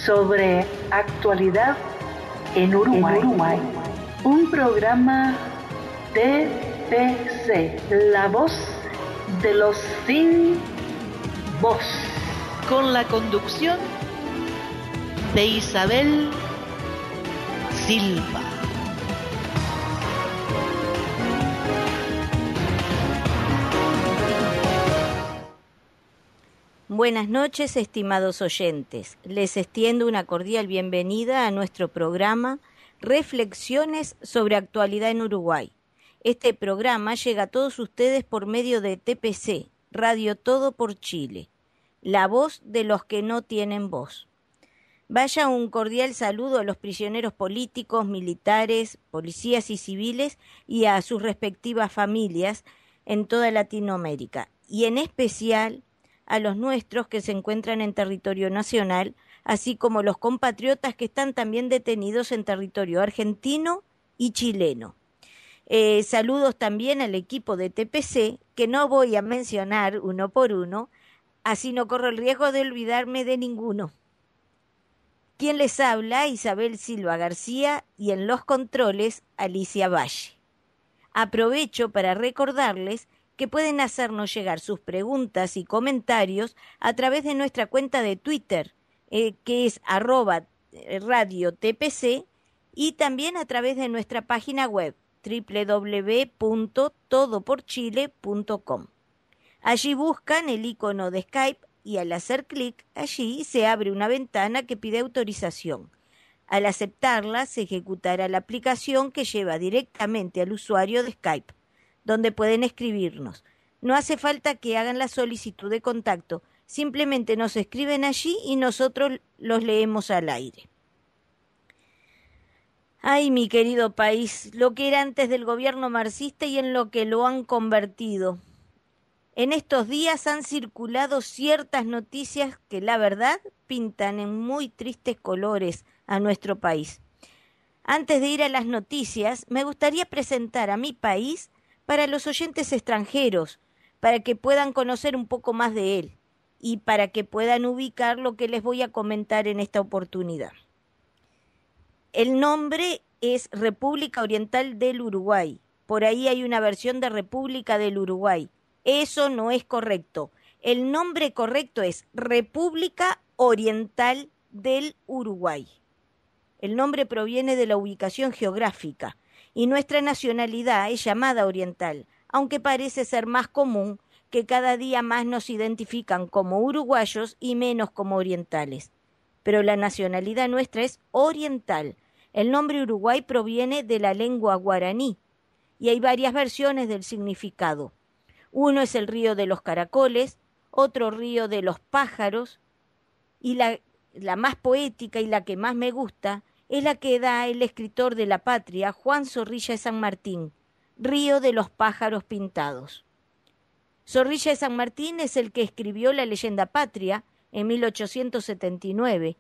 sobre actualidad en Uruguay. Un programa TPC, la voz de los sin voz. Con la conducción de Isabel Silva. Buenas noches, estimados oyentes. Les extiendo una cordial bienvenida a nuestro programa Reflexiones sobre actualidad en Uruguay. Este programa llega a todos ustedes por medio de TPC, Radio Todo por Chile, la voz de los que no tienen voz. Vaya un cordial saludo a los prisioneros políticos, militares, policías y civiles y a sus respectivas familias en toda Latinoamérica, y en especial a los nuestros que se encuentran en territorio nacional, así como los compatriotas que están también detenidos en territorio argentino y chileno. Saludos también al equipo de TPC, que no voy a mencionar uno por uno, así no corro el riesgo de olvidarme de ninguno. Quien les habla, Isabel Silva García, y en los controles, Alicia Valle. Aprovecho para recordarles que pueden hacernos llegar sus preguntas y comentarios a través de nuestra cuenta de Twitter, que es @radiotpc, y también a través de nuestra página web www.todoporchile.com. Allí buscan el icono de Skype y al hacer clic allí se abre una ventana que pide autorización. Al aceptarla se ejecutará la aplicación que lleva directamente al usuario de Skype, donde pueden escribirnos. No hace falta que hagan la solicitud de contacto, simplemente nos escriben allí y nosotros los leemos al aire. Ay, mi querido país, lo que era antes del gobierno marxista y en lo que lo han convertido. En estos días han circulado ciertas noticias que la verdad pintan en muy tristes colores a nuestro país. Antes de ir a las noticias, me gustaría presentar a mi país para los oyentes extranjeros, para que puedan conocer un poco más de él y para que puedan ubicar lo que les voy a comentar en esta oportunidad. El nombre es República Oriental del Uruguay. Por ahí hay una versión de República del Uruguay. Eso no es correcto. El nombre correcto es República Oriental del Uruguay. El nombre proviene de la ubicación geográfica y nuestra nacionalidad es llamada oriental, aunque parece ser más común que cada día más nos identifican como uruguayos y menos como orientales. Pero la nacionalidad nuestra es oriental. El nombre Uruguay proviene de la lengua guaraní y hay varias versiones del significado. Uno es el río de los caracoles, otro río de los pájaros, y la más poética y la que más me gusta es la que da el escritor de la patria, Juan Zorrilla de San Martín, río de los pájaros pintados. Zorrilla de San Martín es el que escribió la leyenda patria en 1879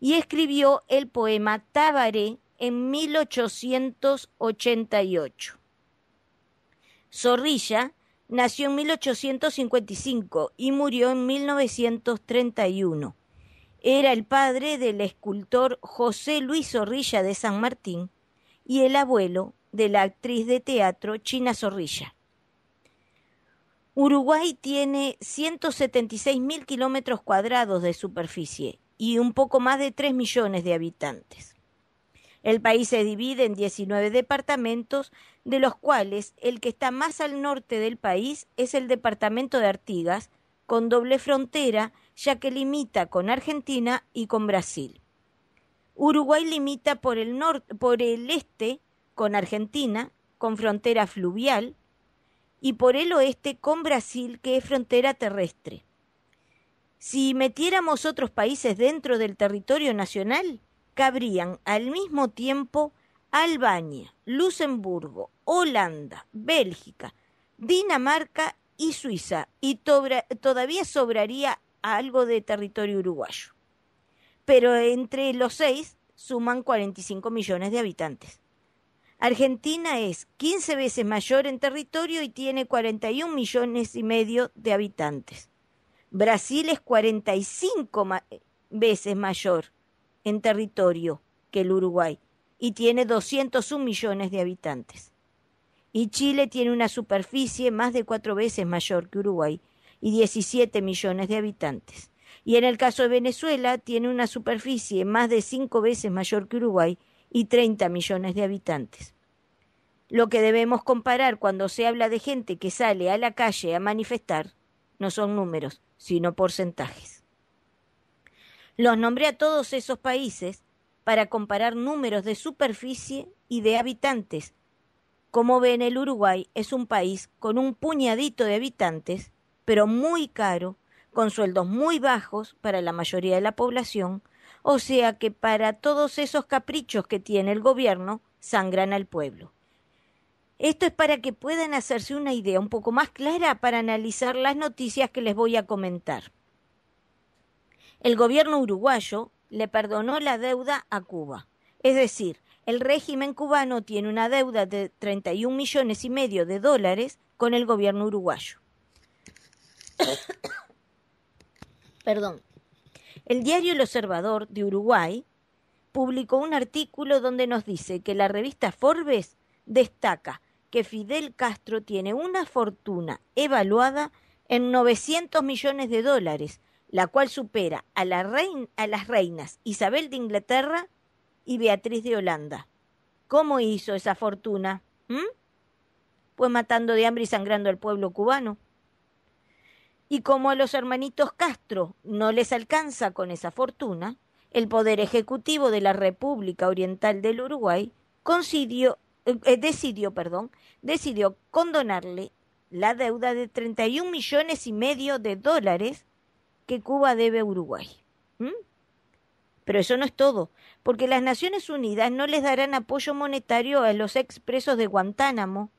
y escribió el poema Tabaré en 1888. Zorrilla nació en 1855 y murió en 1931. Era el padre del escultor José Luis Zorrilla de San Martín y el abuelo de la actriz de teatro China Zorrilla. Uruguay tiene 176.000 kilómetros cuadrados de superficie y un poco más de 3 millones de habitantes. El país se divide en 19 departamentos, de los cuales el que está más al norte del país es el departamento de Artigas, con doble frontera, ya que limita con Argentina y con Brasil. Uruguay limita por el este con Argentina, con frontera fluvial, y por el oeste con Brasil, que es frontera terrestre. Si metiéramos otros países dentro del territorio nacional, cabrían al mismo tiempo Albania, Luxemburgo, Holanda, Bélgica, Dinamarca y Suiza, y todavía sobraría algo de territorio uruguayo. Pero entre los 6 suman 45 millones de habitantes. Argentina es 15 veces mayor en territorio y tiene 41 millones y medio de habitantes. Brasil es 45 veces mayor en territorio que el Uruguay y tiene 201 millones de habitantes. Y Chile tiene una superficie más de 4 veces mayor que Uruguay y 17 millones de habitantes. Y en el caso de Venezuela tiene una superficie más de 5 veces mayor que Uruguay y 30 millones de habitantes. Lo que debemos comparar cuando se habla de gente que sale a la calle a manifestar no son números, sino porcentajes. Los nombré a todos esos países para comparar números de superficie y de habitantes. Como ven, el Uruguay es un país con un puñadito de habitantes, pero muy caro, con sueldos muy bajos para la mayoría de la población, o sea que para todos esos caprichos que tiene el gobierno, sangran al pueblo. Esto es para que puedan hacerse una idea un poco más clara para analizar las noticias que les voy a comentar. El gobierno uruguayo le perdonó la deuda a Cuba. Es decir, el régimen cubano tiene una deuda de 31,5 millones de dólares con el gobierno uruguayo. Perdón. El diario El Observador de Uruguay publicó un artículo donde nos dice que la revista Forbes destaca que Fidel Castro tiene una fortuna evaluada en 900 millones de dólares, la cual supera a las reinas Isabel de Inglaterra y Beatriz de Holanda. ¿Cómo hizo esa fortuna? Pues matando de hambre y sangrando al pueblo cubano. Y como a los hermanitos Castro no les alcanza con esa fortuna, el Poder Ejecutivo de la República Oriental del Uruguay decidió condonarle la deuda de 31,5 millones de dólares que Cuba debe a Uruguay. Pero eso no es todo, porque las Naciones Unidas no les darán apoyo monetario a los expresos de Guantánamo.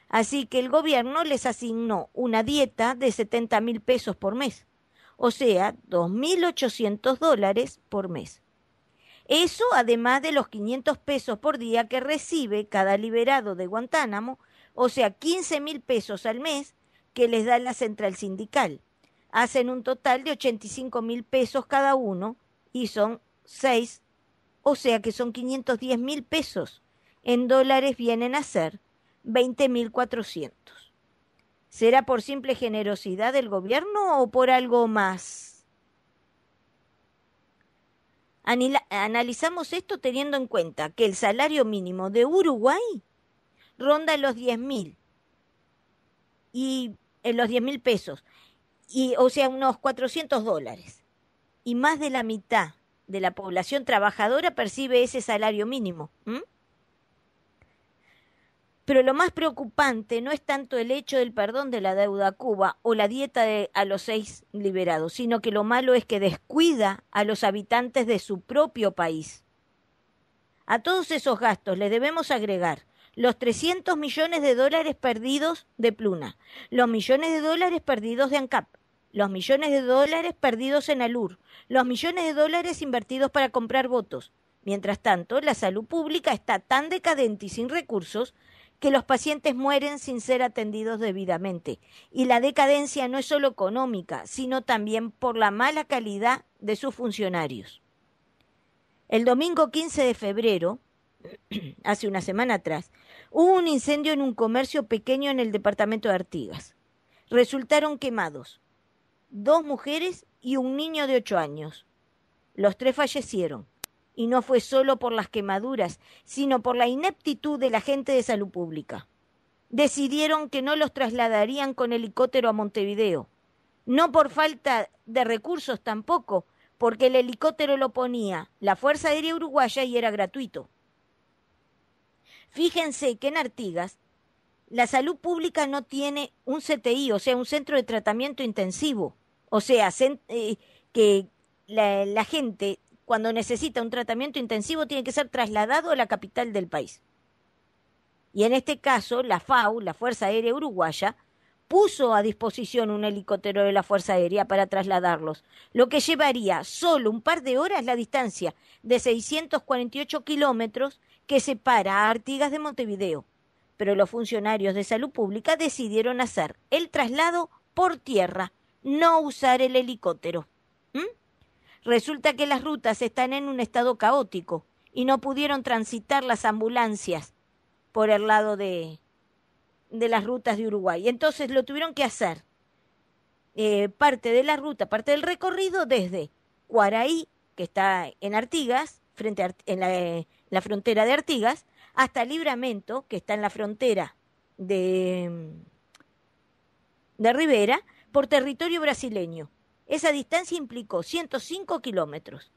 Así que el gobierno les asignó una dieta de 70,000 pesos por mes, o sea, 2.800 dólares por mes. Eso además de los 500 pesos por día que recibe cada liberado de Guantánamo, o sea, 15,000 pesos al mes que les da la central sindical. Hacen un total de 85,000 pesos cada uno y son 6, o sea que son 510,000 pesos. En dólares vienen a ser 20.400. ¿Será por simple generosidad del gobierno o por algo más? Analizamos esto teniendo en cuenta que el salario mínimo de Uruguay ronda los 10.000 y los 10.000 pesos, y, o sea, unos 400 dólares. Y más de la mitad de la población trabajadora percibe ese salario mínimo. Pero lo más preocupante no es tanto el hecho del perdón de la deuda a Cuba o la dieta a los 6 liberados, sino que lo malo es que descuida a los habitantes de su propio país. A todos esos gastos le debemos agregar los 300 millones de dólares perdidos de Pluna, los millones de dólares perdidos de ANCAP, los millones de dólares perdidos en ALUR, los millones de dólares invertidos para comprar votos. Mientras tanto, la salud pública está tan decadente y sin recursos que los pacientes mueren sin ser atendidos debidamente. Y la decadencia no es solo económica, sino también por la mala calidad de sus funcionarios. El domingo 15 de febrero, hace una semana atrás, hubo un incendio en un comercio pequeño en el departamento de Artigas. Resultaron quemados 2 mujeres y un niño de 8 años. Los 3 fallecieron. Y no fue solo por las quemaduras, sino por la ineptitud de la gente de salud pública. Decidieron que no los trasladarían con helicóptero a Montevideo. No por falta de recursos tampoco, porque el helicóptero lo ponía la Fuerza Aérea Uruguaya y era gratuito. Fíjense que en Artigas la salud pública no tiene un CTI, o sea, un centro de tratamiento intensivo. O sea, que la gente, cuando necesita un tratamiento intensivo, tiene que ser trasladado a la capital del país. Y en este caso, la FAU, la Fuerza Aérea Uruguaya, puso a disposición un helicóptero de la Fuerza Aérea para trasladarlos, lo que llevaría solo un par de horas la distancia de 648 kilómetros que separa a Artigas de Montevideo. Pero los funcionarios de salud pública decidieron hacer el traslado por tierra, no usar el helicóptero. Resulta que las rutas están en un estado caótico y no pudieron transitar las ambulancias por el lado de las rutas de Uruguay. Entonces lo tuvieron que hacer parte de la ruta, parte del recorrido desde Cuaraí, que está en Artigas, en la frontera de Artigas, hasta Libramento, que está en la frontera de Rivera, por territorio brasileño. Esa distancia implicó 105 kilómetros.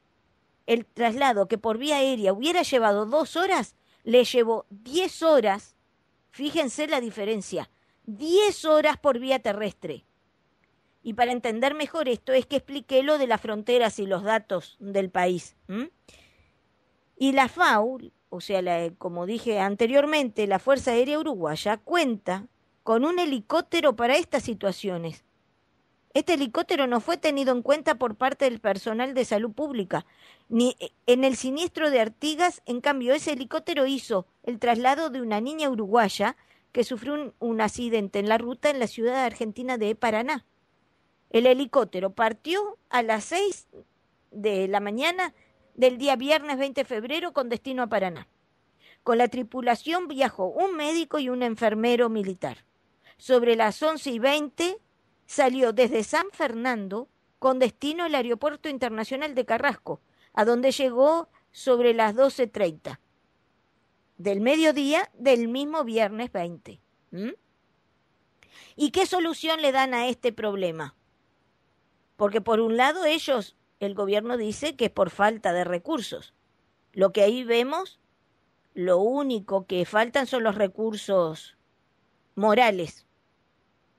El traslado que por vía aérea hubiera llevado 2 horas, le llevó 10 horas. Fíjense la diferencia. 10 horas por vía terrestre. Y para entender mejor esto es que expliqué lo de las fronteras y los datos del país. Y la FAU, o sea, como dije anteriormente, la Fuerza Aérea Uruguaya cuenta con un helicóptero para estas situaciones. Este helicóptero no fue tenido en cuenta por parte del personal de salud pública. Ni en el siniestro de Artigas, en cambio, ese helicóptero hizo el traslado de una niña uruguaya que sufrió un accidente en la ruta en la ciudad argentina de Paraná. El helicóptero partió a las 6 de la mañana del día viernes 20 de febrero con destino a Paraná. Con la tripulación viajó un médico y un enfermero militar. Sobre las 11:20 salió desde San Fernando con destino al Aeropuerto Internacional de Carrasco, a donde llegó sobre las 12:30 del mediodía del mismo viernes 20. ¿Y qué solución le dan a este problema? Porque por un lado el gobierno dice que es por falta de recursos. Lo que ahí vemos, lo único que faltan son los recursos morales,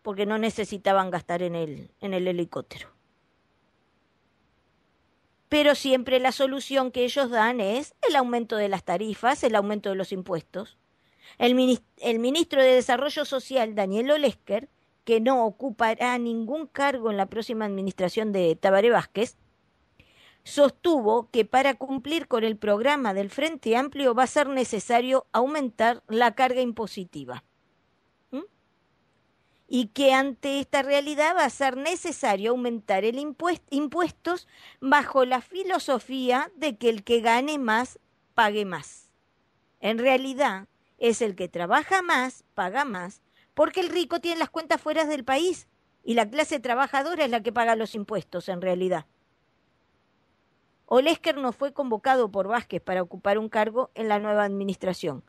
porque no necesitaban gastar en el helicóptero. Pero siempre la solución que ellos dan es el aumento de las tarifas, el aumento de los impuestos. El ministro de Desarrollo Social, Daniel Olesker, que no ocupará ningún cargo en la próxima administración de Tabaré Vázquez, sostuvo que para cumplir con el programa del Frente Amplio va a ser necesario aumentar la carga impositiva. Y que ante esta realidad va a ser necesario aumentar el impuestos bajo la filosofía de que el que gane más, pague más. En realidad, es el que trabaja más, paga más, porque el rico tiene las cuentas fuera del país y la clase trabajadora es la que paga los impuestos, en realidad. Olesker no fue convocado por Vázquez para ocupar un cargo en la nueva administración.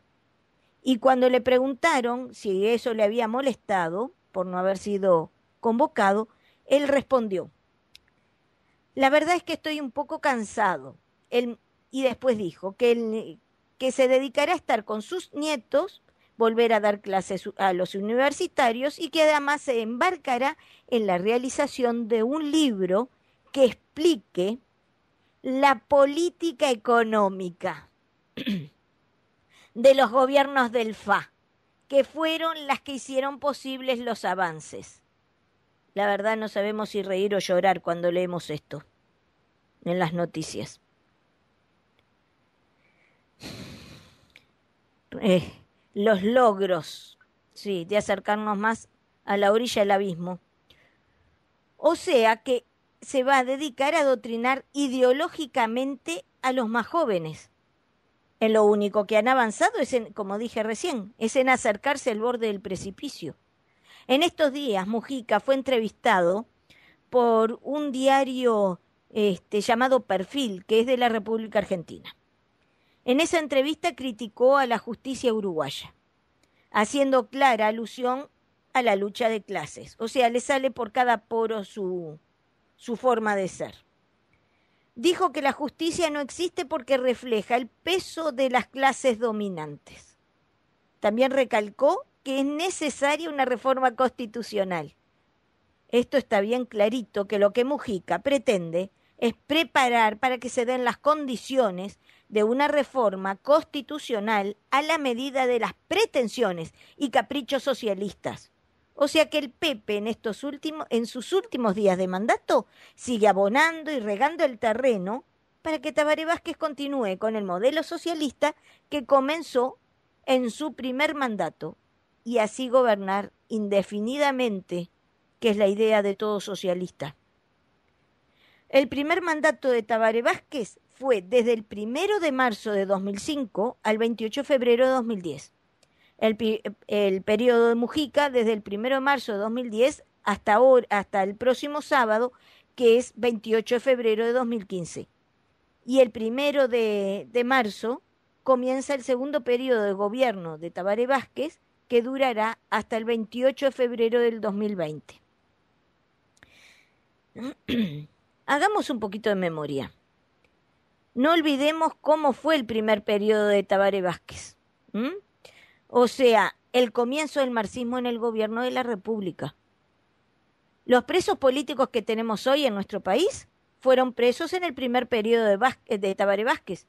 Y cuando le preguntaron si eso le había molestado por no haber sido convocado, él respondió: la verdad es que estoy un poco cansado. Y después dijo que se dedicará a estar con sus nietos, volver a dar clases a los universitarios y que además se embarcará en la realización de un libro que explique la política económica de los gobiernos del FA, que fueron las que hicieron posibles los avances. La verdad no sabemos si reír o llorar cuando leemos esto en las noticias. Los logros, sí, de acercarnos más a la orilla del abismo. O sea que se va a dedicar a adoctrinar ideológicamente a los más jóvenes. En lo único que han avanzado es, como dije recién, es en acercarse al borde del precipicio. En estos días Mujica fue entrevistado por un diario llamado Perfil, que es de la República Argentina. En esa entrevista criticó a la justicia uruguaya, haciendo clara alusión a la lucha de clases. O sea, le sale por cada poro su forma de ser. Dijo que la justicia no existe porque refleja el peso de las clases dominantes. También recalcó que es necesaria una reforma constitucional. Esto está bien clarito, que lo que Mujica pretende es preparar para que se den las condiciones de una reforma constitucional a la medida de las pretensiones y caprichos socialistas. O sea que el Pepe en sus últimos días de mandato sigue abonando y regando el terreno para que Tabaré Vázquez continúe con el modelo socialista que comenzó en su primer mandato y así gobernar indefinidamente, que es la idea de todo socialista. El primer mandato de Tabaré Vázquez fue desde el 1 de marzo de 2005 al 28 de febrero de 2010. El periodo de Mujica desde el 1 de marzo de 2010 hasta el próximo sábado, que es 28 de febrero de 2015. Y el 1 de marzo comienza el segundo periodo de gobierno de Tabaré Vázquez, que durará hasta el 28 de febrero del 2020. Hagamos un poquito de memoria. No olvidemos cómo fue el primer periodo de Tabaré Vázquez. O sea, el comienzo del marxismo en el gobierno de la República. Los presos políticos que tenemos hoy en nuestro país fueron presos en el primer periodo de Tabaré Vázquez,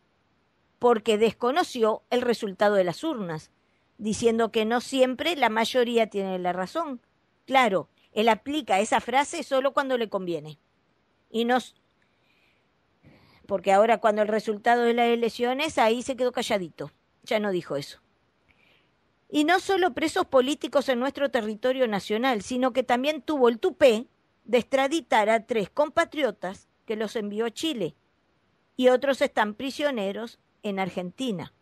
porque desconoció el resultado de las urnas, diciendo que no siempre la mayoría tiene la razón. Claro, él aplica esa frase solo cuando le conviene. Porque ahora cuando el resultado de las elecciones, ahí se quedó calladito, ya no dijo eso. Y no solo presos políticos en nuestro territorio nacional, sino que también tuvo el tupé de extraditar a 3 compatriotas que los envió a Chile, y otros están prisioneros en Argentina.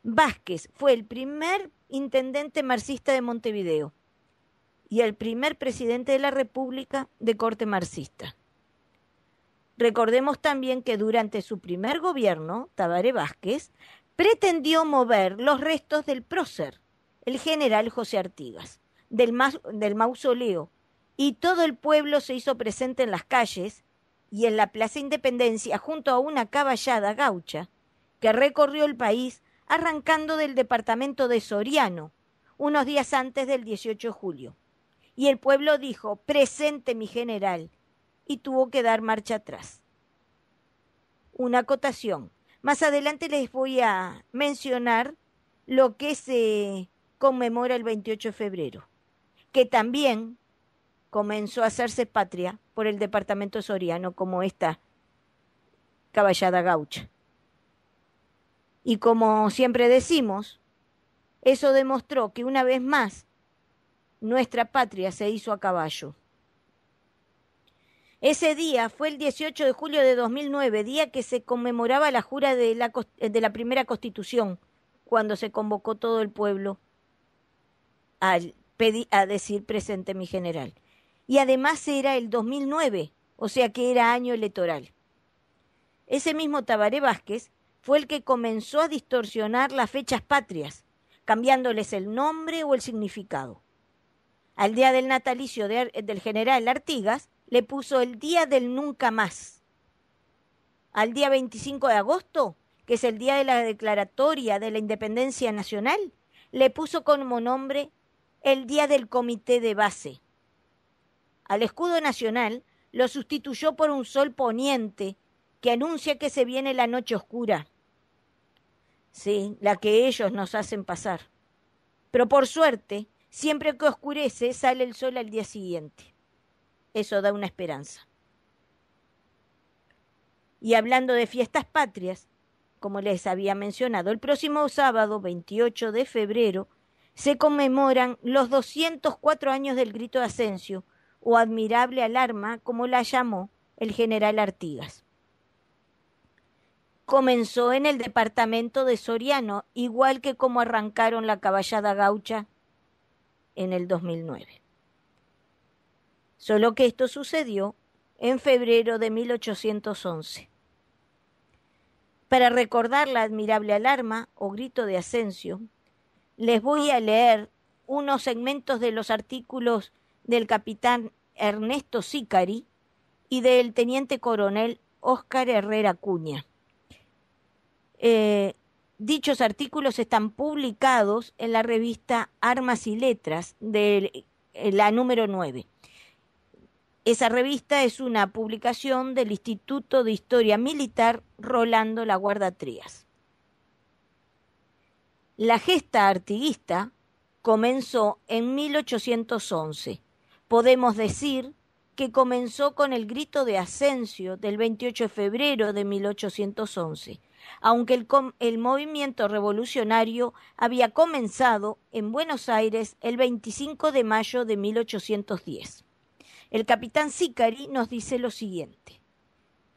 Vázquez fue el primer intendente marxista de Montevideo y el primer presidente de la República de corte marxista. Recordemos también que durante su primer gobierno, Tabaré Vázquez pretendió mover los restos del prócer, el general José Artigas, del mausoleo, y todo el pueblo se hizo presente en las calles y en la Plaza Independencia junto a una caballada gaucha que recorrió el país arrancando del departamento de Soriano, unos días antes del 18 de julio. Y el pueblo dijo, presente mi general, y tuvo que dar marcha atrás. Una acotación. Más adelante les voy a mencionar lo que se conmemora el 28 de febrero, que también comenzó a hacerse patria por el departamento Soriano, como esta caballada gaucha. Y como siempre decimos, eso demostró que una vez más nuestra patria se hizo a caballo. Ese día fue el 18 de julio de 2009, día que se conmemoraba la jura de la primera Constitución, cuando se convocó todo el pueblo a decir presente mi general. Y además era el 2009, o sea que era año electoral. Ese mismo Tabaré Vázquez fue el que comenzó a distorsionar las fechas patrias, cambiándoles el nombre o el significado. Al día del natalicio del general Artigas le puso el día del nunca más. Al día 25 de agosto, que es el día de la declaratoria de la independencia nacional, le puso como nombre el día del comité de base. Al escudo nacional lo sustituyó por un sol poniente que anuncia que se viene la noche oscura. Sí, la que ellos nos hacen pasar. Pero por suerte, siempre que oscurece, sale el sol al día siguiente. Eso da una esperanza. Y hablando de fiestas patrias, como les había mencionado, el próximo sábado, 28 de febrero, se conmemoran los 204 años del Grito de Ascenso, o admirable alarma, como la llamó el general Artigas. Comenzó en el departamento de Soriano, igual que como arrancaron la caballada gaucha en el 2009. Solo que esto sucedió en febrero de 1811. Para recordar la admirable alarma o grito de Ascenso, les voy a leer unos segmentos de los artículos del capitán Ernesto Sicari y del teniente coronel Óscar Herrera Cuña. Dichos artículos están publicados en la revista Armas y Letras de la número 9. Esa revista es una publicación del Instituto de Historia Militar Rolando La Guarda Trías. La gesta artiguista comenzó en 1811. Podemos decir que comenzó con el grito de Ascenso del 28 de febrero de 1811, aunque el movimiento revolucionario había comenzado en Buenos Aires el 25 de mayo de 1810. El capitán Sicari nos dice lo siguiente.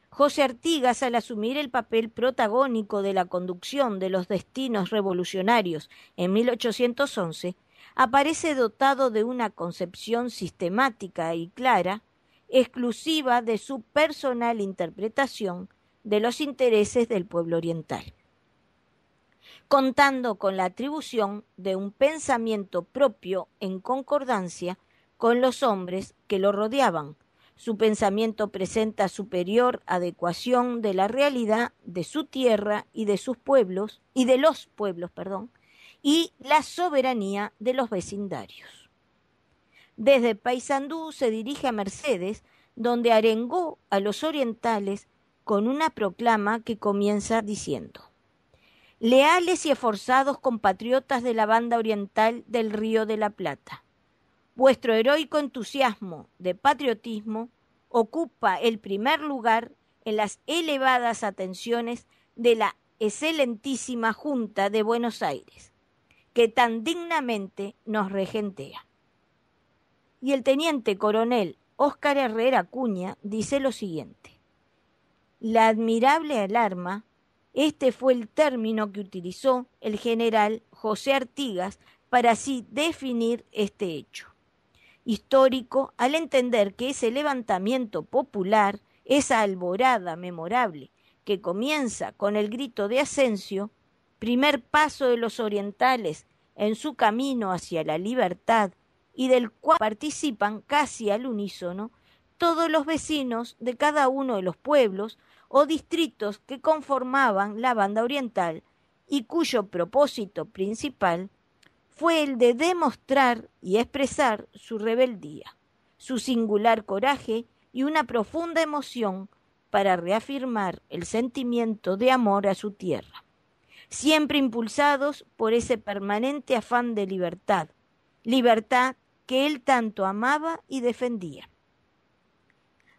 José Artigas, al asumir el papel protagónico de la conducción de los destinos revolucionarios en 1811, aparece dotado de una concepción sistemática y clara, exclusiva de su personal interpretación de los intereses del pueblo oriental, contando con la atribución de un pensamiento propio en concordancia con los hombres que lo rodeaban. Su pensamiento presenta superior adecuación de la realidad de su tierra y de sus pueblos, y de los pueblos, y la soberanía de los vecindarios. Desde Paysandú se dirige a Mercedes, donde arengó a los orientales con una proclama que comienza diciendo: leales y esforzados compatriotas de la banda oriental del Río de la Plata, vuestro heroico entusiasmo de patriotismo ocupa el primer lugar en las elevadas atenciones de la excelentísima Junta de Buenos Aires, que tan dignamente nos regentea. Y el teniente coronel Óscar Herrera Acuña dice lo siguiente: la admirable alarma, este fue el término que utilizó el general José Artigas para así definir este hecho histórico, al entender que ese levantamiento popular, esa alborada memorable que comienza con el grito de Asensio, primer paso de los orientales en su camino hacia la libertad, y del cual participan casi al unísono todos los vecinos de cada uno de los pueblos o distritos que conformaban la banda oriental, y cuyo propósito principal fue el de demostrar y expresar su rebeldía, su singular coraje y una profunda emoción para reafirmar el sentimiento de amor a su tierra, siempre impulsados por ese permanente afán de libertad, libertad que él tanto amaba y defendía.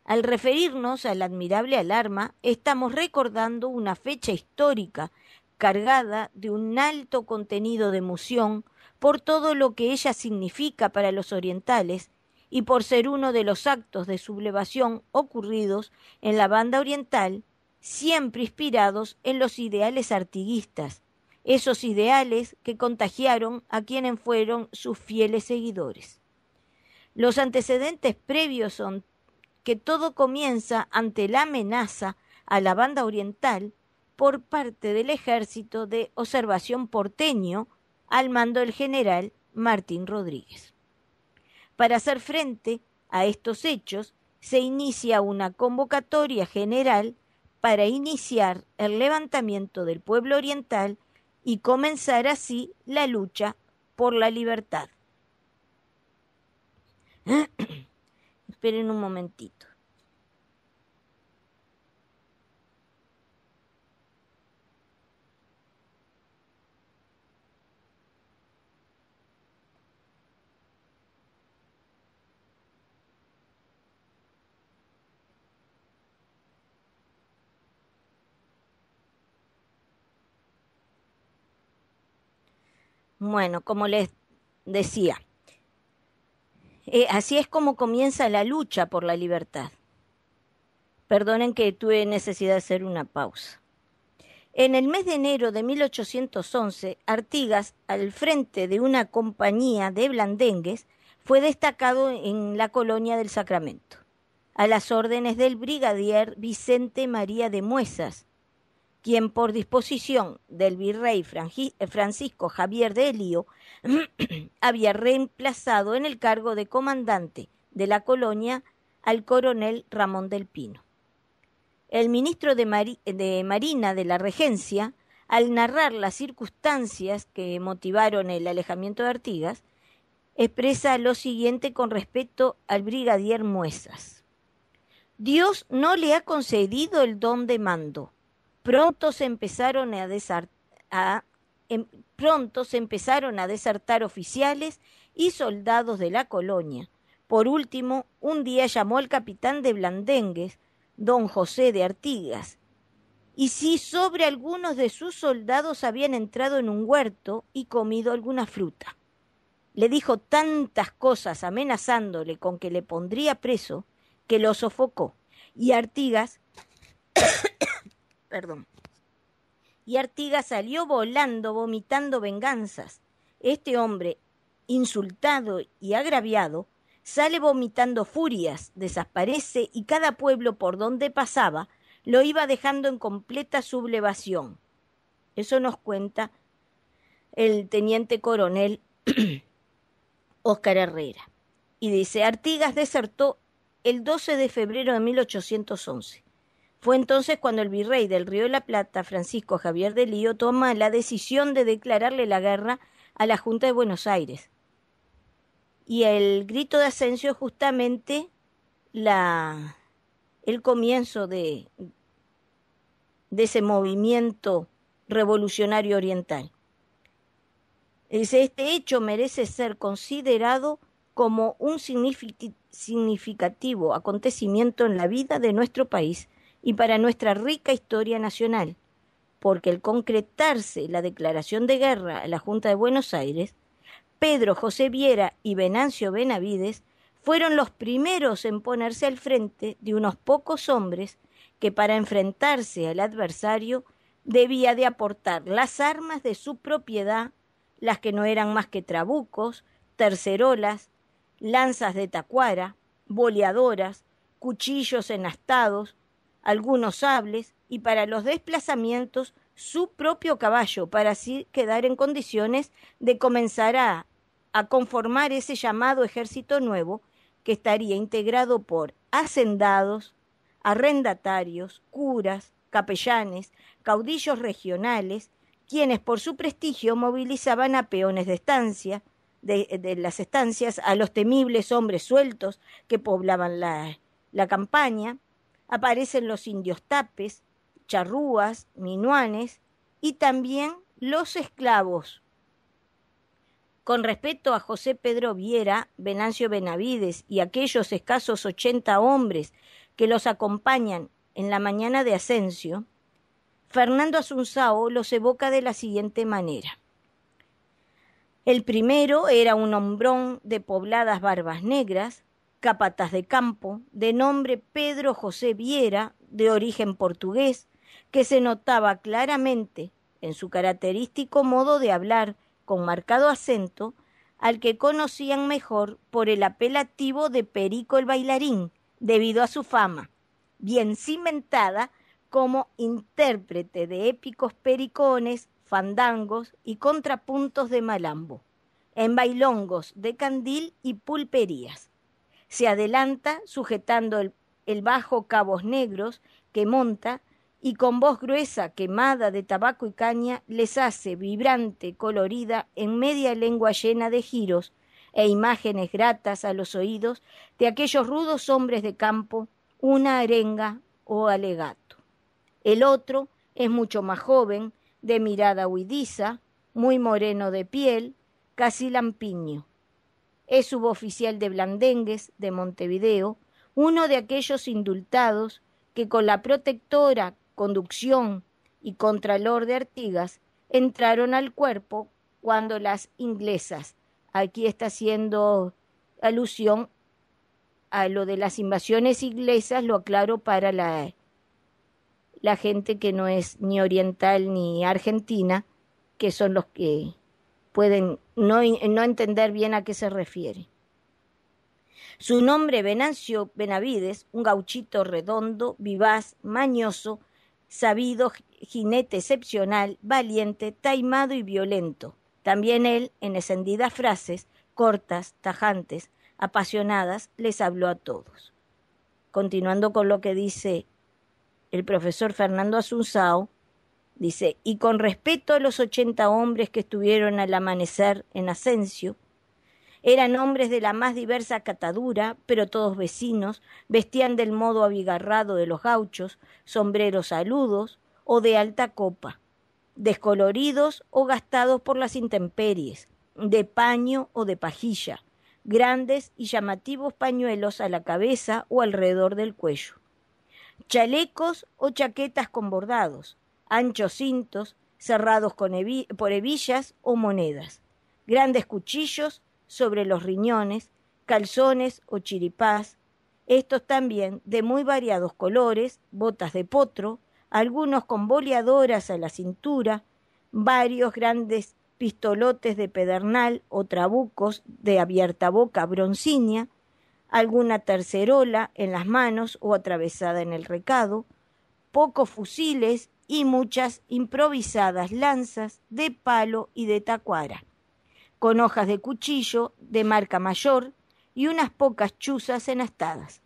Al referirnos a la admirable alarma, estamos recordando una fecha histórica cargada de un alto contenido de emoción por todo lo que ella significa para los orientales y por ser uno de los actos de sublevación ocurridos en la banda oriental, siempre inspirados en los ideales artiguistas, esos ideales que contagiaron a quienes fueron sus fieles seguidores. Los antecedentes previos son que todo comienza ante la amenaza a la banda oriental por parte del ejército de observación porteño al mando del general Martín Rodríguez. Para hacer frente a estos hechos, se inicia una convocatoria general para iniciar el levantamiento del pueblo oriental y comenzar así la lucha por la libertad. Esperen un momentito. Bueno, como les decía, así es como comienza la lucha por la libertad. Perdonen que tuve necesidad de hacer una pausa. En el mes de enero de 1811, Artigas, al frente de una compañía de blandengues, fue destacado en la colonia del Sacramento, a las órdenes del brigadier Vicente María de Muesas, quien por disposición del virrey Francisco Javier de Elío había reemplazado en el cargo de comandante de la colonia al coronel Ramón del Pino. El ministro de Marina de la Regencia, al narrar las circunstancias que motivaron el alejamiento de Artigas, expresa lo siguiente con respecto al brigadier Muesas: Dios no le ha concedido el don de mando. Pronto se empezaron a desertar oficiales y soldados de la colonia. Por último, un día llamó al capitán de blandengues, don José de Artigas, y si sobre algunos de sus soldados habían entrado en un huerto y comido alguna fruta. Le dijo tantas cosas amenazándole con que le pondría preso que lo sofocó. Y Artigas, perdón, y Artigas salió volando, vomitando venganzas. Este hombre, insultado y agraviado, sale vomitando furias, desaparece y cada pueblo por donde pasaba lo iba dejando en completa sublevación. Eso nos cuenta el teniente coronel Óscar Herrera. Y dice, Artigas desertó el 12 de febrero de 1811. Fue entonces cuando el virrey del Río de la Plata, Francisco Javier de Lío, toma la decisión de declararle la guerra a la Junta de Buenos Aires. Y el grito de Asensio es justamente el comienzo de ese movimiento revolucionario oriental. Dice, este hecho merece ser considerado como un significativo acontecimiento en la vida de nuestro país y para nuestra rica historia nacional, porque al concretarse la declaración de guerra a la Junta de Buenos Aires, Pedro José Viera y Venancio Benavides fueron los primeros en ponerse al frente de unos pocos hombres que para enfrentarse al adversario debía de aportar las armas de su propiedad, las que no eran más que trabucos, tercerolas, lanzas de tacuara, boleadoras, cuchillos enastados, algunos sables y para los desplazamientos su propio caballo, para así quedar en condiciones de comenzar a conformar ese llamado ejército nuevo que estaría integrado por hacendados, arrendatarios, curas, capellanes, caudillos regionales, quienes por su prestigio movilizaban a peones de estancia, de las estancias, a los temibles hombres sueltos que poblaban la campaña. Aparecen los indios tapes, charrúas, minuanes y también los esclavos. Con respecto a José Pedro Viera, Venancio Benavides y aquellos escasos 80 hombres que los acompañan en la mañana de Asensio, Fernando Asunzao los evoca de la siguiente manera. El primero era un hombrón de pobladas barbas negras, capataz de campo, de nombre Pedro José Viera, de origen portugués, que se notaba claramente en su característico modo de hablar con marcado acento, al que conocían mejor por el apelativo de Perico el bailarín, debido a su fama, bien cimentada como intérprete de épicos pericones, fandangos y contrapuntos de malambo, en bailongos de candil y pulperías. Se adelanta sujetando el bajo cabos negros que monta y con voz gruesa quemada de tabaco y caña les hace vibrante, colorida, en media lengua llena de giros e imágenes gratas a los oídos de aquellos rudos hombres de campo, una arenga o alegato. El otro es mucho más joven, de mirada huidiza, muy moreno de piel, casi lampiño. Es suboficial de Blandengues, de Montevideo, uno de aquellos indultados que con la protectora Conducción y Contralor de Artigas entraron al cuerpo cuando las inglesas, aquí está haciendo alusión a lo de las invasiones inglesas, lo aclaro para la gente que no es ni oriental ni argentina, que son los que pueden no entender bien a qué se refiere. Su nombre, Venancio Benavides, un gauchito redondo, vivaz, mañoso, sabido, jinete excepcional, valiente, taimado y violento. También él, en encendidas frases, cortas, tajantes, apasionadas, les habló a todos. Continuando con lo que dice el profesor Fernando Asunzao, dice, y con respeto a los 80 hombres que estuvieron al amanecer en Asensio, eran hombres de la más diversa catadura, pero todos vecinos, vestían del modo abigarrado de los gauchos, sombreros aludos o de alta copa, descoloridos o gastados por las intemperies, de paño o de pajilla, grandes y llamativos pañuelos a la cabeza o alrededor del cuello, chalecos o chaquetas con bordados, anchos cintos cerrados por hebillas o monedas, grandes cuchillos sobre los riñones, calzones o chiripás, estos también de muy variados colores, botas de potro, algunos con boleadoras a la cintura, varios grandes pistolotes de pedernal o trabucos de abierta boca broncínea, alguna tercerola en las manos o atravesada en el recado, pocos fusiles y muchas improvisadas lanzas de palo y de tacuara, con hojas de cuchillo de marca mayor y unas pocas chuzas enastadas.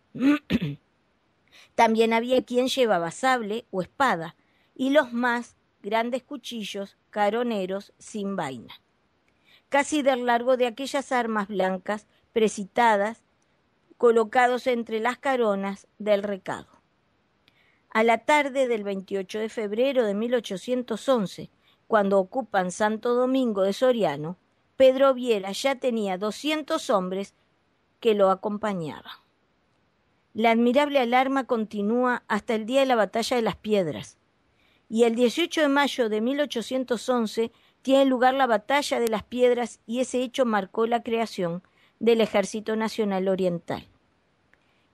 También había quien llevaba sable o espada y los más grandes cuchillos caroneros sin vaina, casi del largo de aquellas armas blancas precitadas colocados entre las caronas del recado. A la tarde del 28 de febrero de 1811, cuando ocupan Santo Domingo de Soriano, Pedro Viera ya tenía 200 hombres que lo acompañaban. La admirable alarma continúa hasta el día de la batalla de las Piedras, y el 18 de mayo de 1811 tiene lugar la batalla de las Piedras y ese hecho marcó la creación del Ejército Nacional Oriental.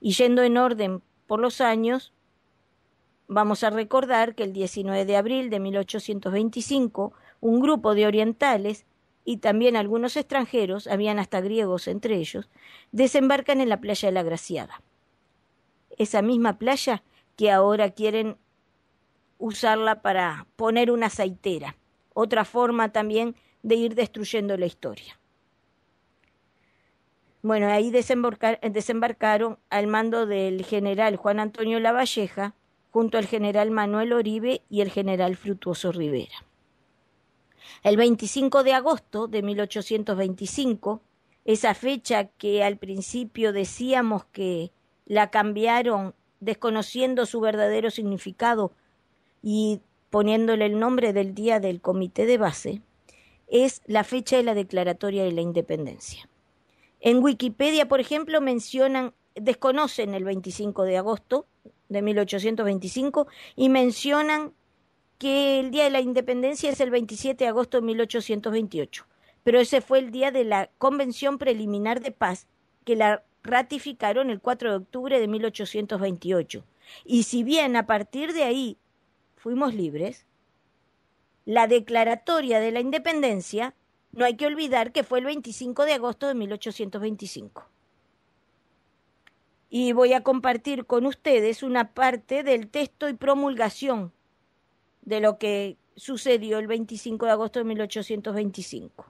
Y yendo en orden por los años, vamos a recordar que el 19 de abril de 1825, un grupo de orientales y también algunos extranjeros, habían hasta griegos entre ellos, desembarcan en la playa de la Graciada. Esa misma playa que ahora quieren usarla para poner una aceitera, otra forma también de ir destruyendo la historia. Bueno, ahí desembarcaron al mando del general Juan Antonio Lavalleja, junto al general Manuel Oribe y el general Frutuoso Rivera. El 25 de agosto de 1825, esa fecha que al principio decíamos que la cambiaron desconociendo su verdadero significado y poniéndole el nombre del día del comité de base, es la fecha de la declaratoria de la independencia. En Wikipedia, por ejemplo, desconocen el 25 de agosto de 1825 y mencionan que el día de la independencia es el 27 de agosto de 1828, pero ese fue el día de la Convención Preliminar de Paz que la ratificaron el 4 de octubre de 1828. Y si bien a partir de ahí fuimos libres, la declaratoria de la independencia no hay que olvidar que fue el 25 de agosto de 1825. Y voy a compartir con ustedes una parte del texto y promulgación de lo que sucedió el 25 de agosto de 1825.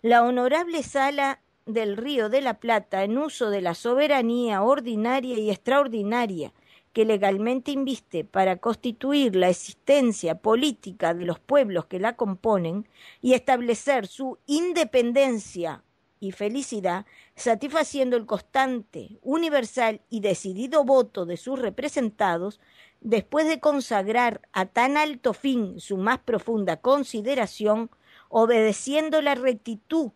La honorable Sala del Río de la Plata, en uso de la soberanía ordinaria y extraordinaria que legalmente inviste para constituir la existencia política de los pueblos que la componen y establecer su independencia y felicidad, satisfaciendo el constante, universal y decidido voto de sus representados, después de consagrar a tan alto fin su más profunda consideración, obedeciendo la rectitud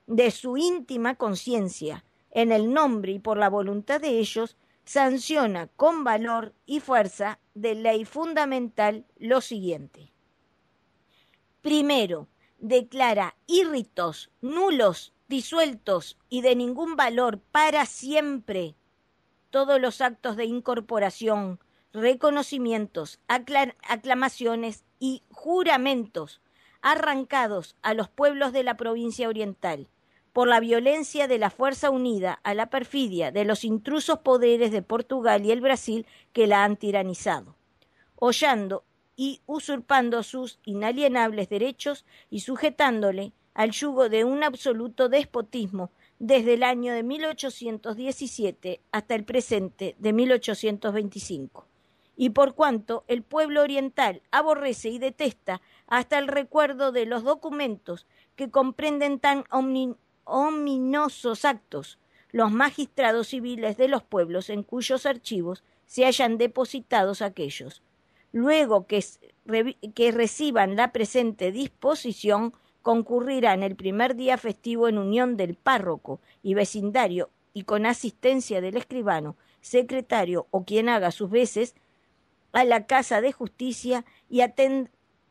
de su íntima conciencia, en el nombre y por la voluntad de ellos, sanciona con valor y fuerza de ley fundamental lo siguiente. Primero, declara irritos, nulos, disueltos y de ningún valor para siempre todos los actos de incorporación, reconocimientos, aclamaciones y juramentos arrancados a los pueblos de la provincia oriental por la violencia de la fuerza unida a la perfidia de los intrusos poderes de Portugal y el Brasil que la han tiranizado, hollando y usurpando sus inalienables derechos y sujetándole al yugo de un absoluto despotismo desde el año de 1817 hasta el presente de 1825. Y por cuanto el pueblo oriental aborrece y detesta hasta el recuerdo de los documentos que comprenden tan ominosos actos, los magistrados civiles de los pueblos en cuyos archivos se hayan depositados aquellos, luego que reciban la presente disposición, concurrirán el primer día festivo en unión del párroco y vecindario y con asistencia del escribano, secretario o quien haga sus veces a la Casa de Justicia y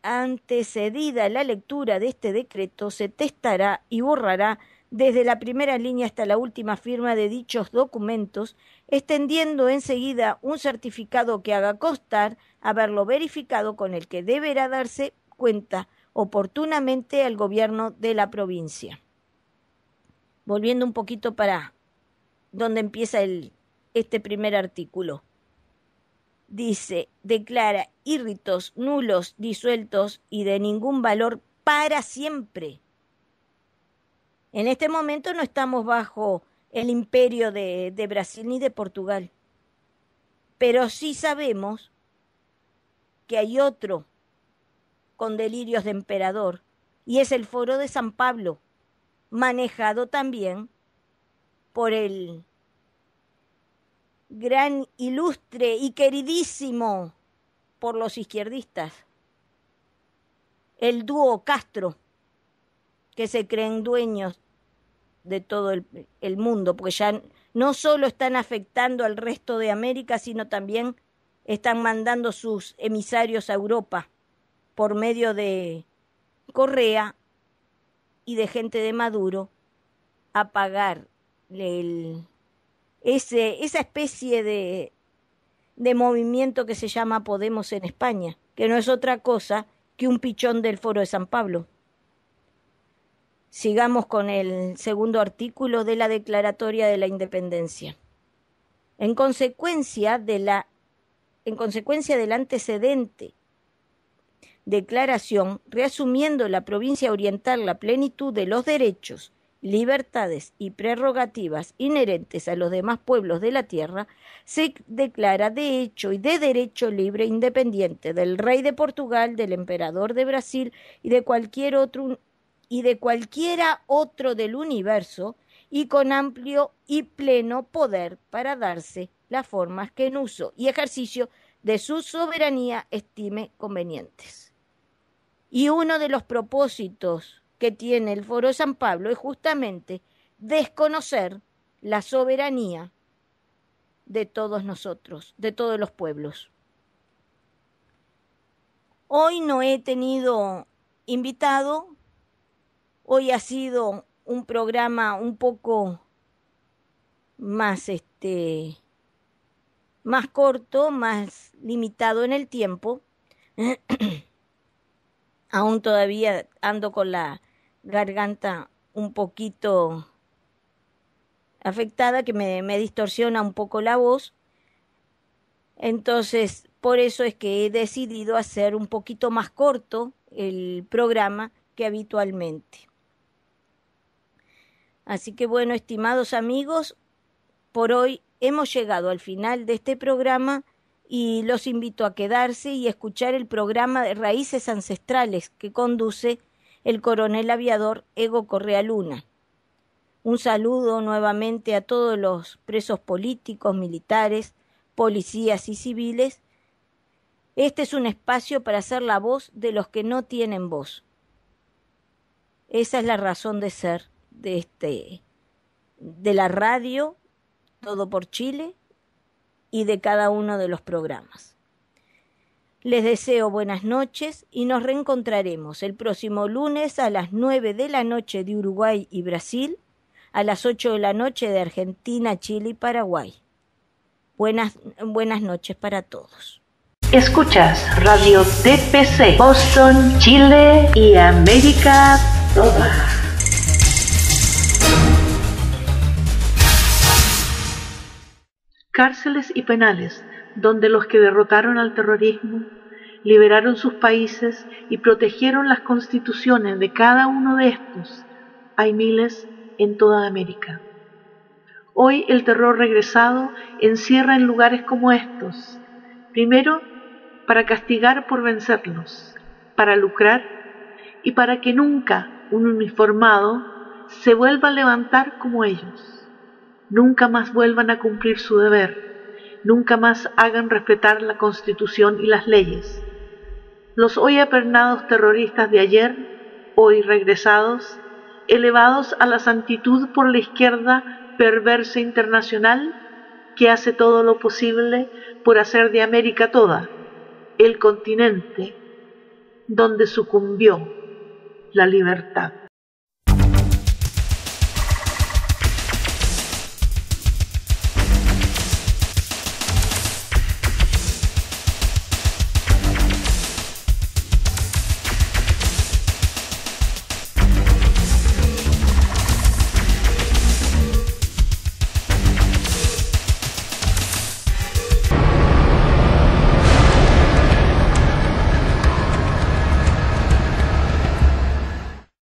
antecedida la lectura de este decreto, se testará y borrará desde la primera línea hasta la última firma de dichos documentos, extendiendo enseguida un certificado que haga constar haberlo verificado, con el que deberá darse cuenta oportunamente al gobierno de la provincia. Volviendo un poquito para donde empieza este primer artículo. Dice, declara írritos, nulos, disueltos y de ningún valor para siempre. En este momento no estamos bajo el imperio de Brasil ni de Portugal, pero sí sabemos que hay otro con delirios de emperador, y es el Foro de San Pablo, manejado también por el gran, ilustre y queridísimo por los izquierdistas, el dúo Castro, que se creen dueños de todo el mundo, porque ya no solo están afectando al resto de América, sino también están mandando sus emisarios a Europa por medio de Correa y de gente de Maduro a pagar esa especie de movimiento que se llama Podemos en España, que no es otra cosa que un pichón del Foro de San Pablo. Sigamos con el segundo artículo de la Declaratoria de la Independencia. En consecuencia del antecedente declaración, reasumiendo la provincia oriental la plenitud de los derechos, libertades y prerrogativas inherentes a los demás pueblos de la tierra, se declara de hecho y de derecho libre e independiente del rey de Portugal, del emperador de Brasil y de cualquiera otro del universo, y con amplio y pleno poder para darse las formas que en uso y ejercicio de su soberanía estime convenientes. Y uno de los propósitos que tiene el Foro de San Pablo es justamente desconocer la soberanía de todos nosotros, de todos los pueblos. Hoy no he tenido invitado, hoy ha sido un programa un poco más más corto, más limitado en el tiempo. Aún todavía ando con la garganta un poquito afectada, que me distorsiona un poco la voz. Entonces, por eso es que he decidido hacer un poquito más corto el programa que habitualmente. Así que bueno, estimados amigos, por hoy hemos llegado al final de este programa y los invito a quedarse y escuchar el programa de Raíces Ancestrales que conduce el coronel aviador Ego Correa Luna. Un saludo nuevamente a todos los presos políticos, militares, policías y civiles. Este es un espacio para ser la voz de los que no tienen voz. Esa es la razón de ser de la radio Todo por Chile y de cada uno de los programas. Les deseo buenas noches y nos reencontraremos el próximo lunes a las 9 de la noche de Uruguay y Brasil, a las 8 de la noche de Argentina, Chile y Paraguay. Buenas noches para todos. Escuchas Radio TPC, Boston, Chile y América toda. Cárceles y penales donde los que derrotaron al terrorismo, liberaron sus países y protegieron las constituciones de cada uno de estos, hay miles en toda América. Hoy el terror regresado encierra en lugares como estos, primero para castigar por vencerlos, para lucrar y para que nunca un uniformado se vuelva a levantar como ellos. Nunca más vuelvan a cumplir su deber, nunca más hagan respetar la Constitución y las leyes. Los hoy apernados terroristas de ayer, hoy regresados, elevados a la santitud por la izquierda perversa internacional, que hace todo lo posible por hacer de América toda, el continente, donde sucumbió la libertad.